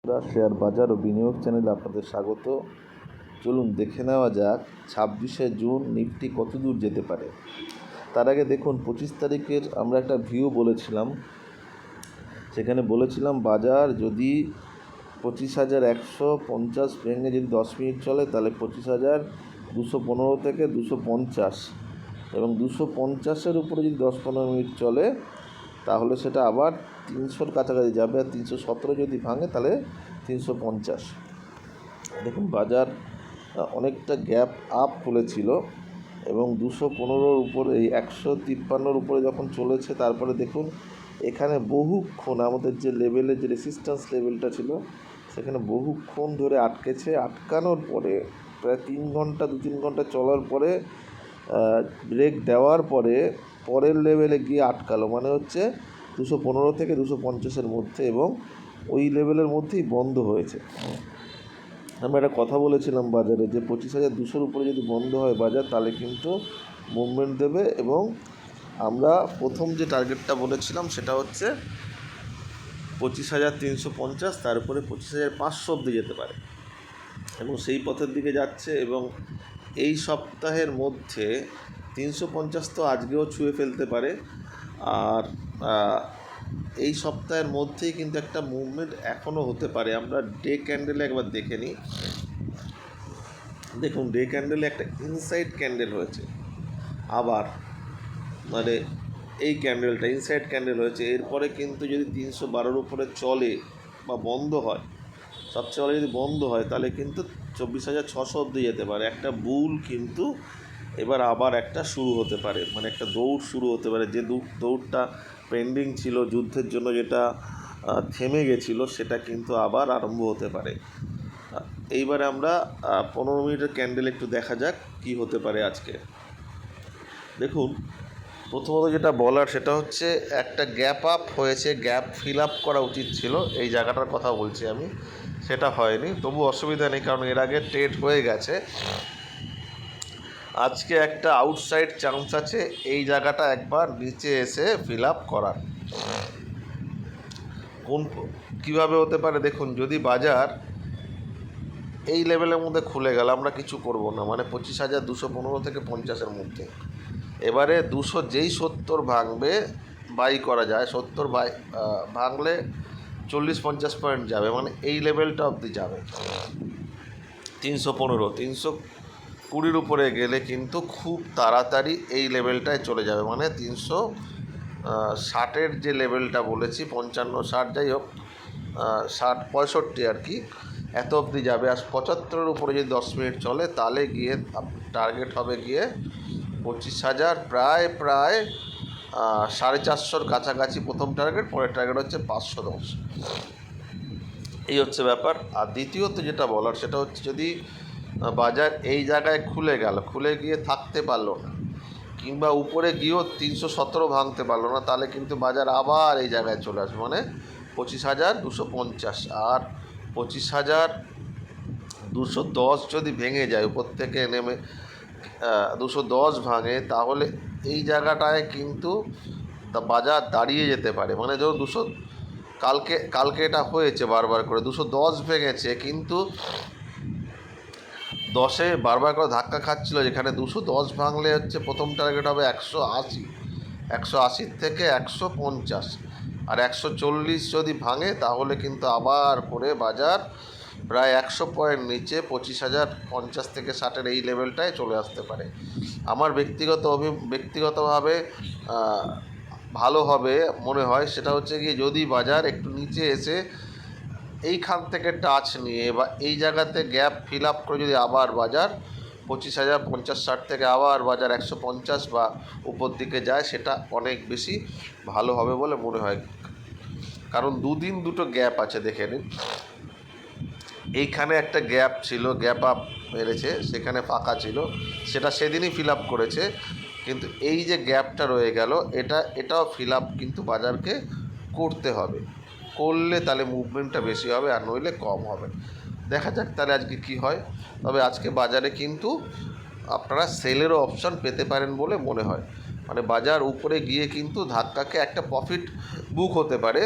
Share বাজার ও বিনিয়োগ চ্যানেলে আপনাদের স্বাগত। চলুন দেখে নেওয়া যাক 26শে জুন নিফটি কত দূর যেতে পারে। তার আগে দেখুন 25 তারিখের আমরা একটা ভিউ বলেছিলাম, সেখানে বলেছিলাম বাজার যদি 25,150 ভেঙে যদি 10 মিনিট চলে তাহলে 25,215 থেকে 250 এবং 250-এর উপরে যদি 10-15 মিনিট চলে তাহলে সেটা আবার 300-র কাছাকাছি যাবে, আর 317 যদি ভাঙে তাহলে 350। দেখুন বাজার অনেকটা গ্যাপ আপ খুলেছিল এবং 215-র উপরে, এই 153-র উপরে যখন চলেছে তারপরে দেখুন এখানে বহুক্ষণ আমাদের যে লেভেলে যে রেসিস্ট্যান্স লেভেলটা ছিল সেখানে বহুক্ষণ ধরে আটকেছে। আটকানোর পরে প্রায় 2-3 ঘন্টা চলার পরে ব্রেক দেওয়ার পরে পরের লেভেলে গিয়ে আটকালো, মানে হচ্ছে 215 থেকে 250-এর মধ্যে, এবং ওই লেভেলের মধ্যেই বন্ধ হয়েছে। আমরা একটা কথা বলেছিলাম বাজারে যে 25,200-র উপরে যদি বন্ধ হয় বাজার তাহলে কিন্তু মুভমেন্ট দেবে, এবং আমরা প্রথম যে টার্গেটটা বলেছিলাম সেটা হচ্ছে 25,350, তারপরে 25,500 অবধি যেতে পারে এবং সেই পথের দিকে যাচ্ছে। এবং এই সপ্তাহের মধ্যে 350 তো আজকেও ছুঁয়ে ফেলতে পারে, আর এই সপ্তাহের মধ্যেই কিন্তু একটা মুভমেন্ট এখনও হতে পারে। আমরা ডে ক্যান্ডেলে একবার দেখে নিই। দেখুন ডে ক্যান্ডেলে একটা ইনসাইড ক্যান্ডেল হয়েছে, আবার মানে এই ক্যান্ডেলটা ইনসাইড ক্যান্ডেল হয়েছে। এরপরে কিন্তু যদি 312-র উপরে চলে বা বন্ধ হয়, সবচেয়ে ভালো যদি বন্ধ হয় তাহলে কিন্তু 24,600 অবধি যেতে পারে। একটা বুল কিন্তু এবার আবার একটা শুরু হতে পারে, মানে একটা দৌড় শুরু হতে পারে। যে দৌড়টা পেন্ডিং ছিল যুদ্ধের জন্য, যেটা থেমে গেছিলো, সেটা কিন্তু আবার আরম্ভ হতে পারে। এইবারে আমরা 15 মিনিটের ক্যান্ডেল একটু দেখা যাক কি হতে পারে আজকে। দেখুন প্রথমত যেটা বলার সেটা হচ্ছে একটা গ্যাপ আপ হয়েছে, গ্যাপ ফিল আপ করা উচিত ছিল, এই জায়গাটার কথা বলছি আমি, সেটা হয়নি। তবু অসুবিধা নেই, কারণ এর আগে ট্রেড হয়ে গেছে। আজকে একটা আউটসাইড চান্স আছে এই জায়গাটা একবার নিচে এসে ফিল আপ করার। কীভাবে হতে পারে দেখুন, যদি বাজার এই লেভেলের মধ্যে খুলে গেল, আমরা কিছু করব না, মানে 25,215 থেকে 50-এর মধ্যে। এবারে 200 যেই 70 ভাঙবে বাই করা যায়, 70 ভাঙলে 40-50 পয়েন্ট যাবে, মানে এই লেভেলটা অবধি যাবে। 315 320-র উপরে গেলে কিন্তু খুব তাড়াতাড়ি এই লেভেলটায় চলে যাবে, মানে 360-এর যে লেভেলটা বলেছি, 55-60 যাই হোক, 60-65 আর কি, এত অবধি যাবে। আর 75-এর উপরে যদি 10 মিনিট চলে তাহলে গিয়ে টার্গেট হবে গিয়ে 25,000, প্রায় 450-র কাছাকাছি প্রথম টার্গেট, পরের টার্গেট হচ্ছে 510। এই হচ্ছে ব্যাপার। আর দ্বিতীয়ত যেটা বলার সেটা হচ্ছে যদি বাজার এই জায়গায় খুলে গিয়ে থাকতে পারলো না, কিংবা উপরে গিয়েও 317 ভাঙতে পারলো না, তাহলে কিন্তু বাজার আবার এই জায়গায় চলে আসবে, মানে 25,250। আর 25,210 যদি ভেঙে যায়, উপর থেকে নেমে 210 ভাঙে, তাহলে এই জায়গাটায় কিন্তু বাজার দাঁড়িয়ে যেতে পারে। মানে ধরুন কালকে এটা হয়েছে বারবার করে, 210 ভেঙেছে, কিন্তু 10-এ বারবার করে ধাক্কা খাচ্ছিল, যেখানে 210 ভাঙলে হচ্ছে প্রথম টার্গেট হবে 180, 180 থেকে 150, আর 140 যদি ভাঙে তাহলে কিন্তু আবার করে বাজার প্রায় 100 পয়েন্ট নিচে 25,050 থেকে 60-এর এই লেভেলটায় চলে আসতে পারে। আমার ব্যক্তিগতভাবে ভালো হবে মনে হয় সেটা হচ্ছে কি, যদি বাজার একটু নিচে এসে এইখান থেকে টাচ নিয়ে বা এই জায়গাতে গ্যাপ ফিল আপ করে যদি আবার বাজার 25,050-60 থেকে আবার বাজার 150 বা উপর দিকে যায়, সেটা অনেক বেশি ভালো হবে বলে মনে হয়। কারণ দুদিন দুটো গ্যাপ আছে, দেখে নিন। এইখানে একটা গ্যাপ ছিল, গ্যাপ আপ মেরেছে, সেখানে ফাঁকা ছিল, সেটা সেদিনই ফিল আপ করেছে। কিন্তু এই যে গ্যাপটা রয়ে গেল, এটাও ফিল আপ কিন্তু বাজারকে করতে হবে, করলে তাহলে মুভমেন্টটা বেশি হবে, আর নইলে কম হবে। দেখা যাক তাহলে আজকে কি হয়। তবে আজকে বাজারে কিন্তু আপনারা সেলেরও অপশান পেতে পারেন বলে মনে হয়। মানে বাজার উপরে গিয়ে কিন্তু ধাক্কাকে একটা প্রফিট বুক হতে পারে,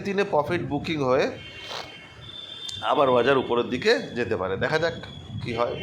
দিনে প্রফিট বুকিং হয়ে আবার বাজার উপরের দিকে যেতে পারে। দেখা যাক কী হয়।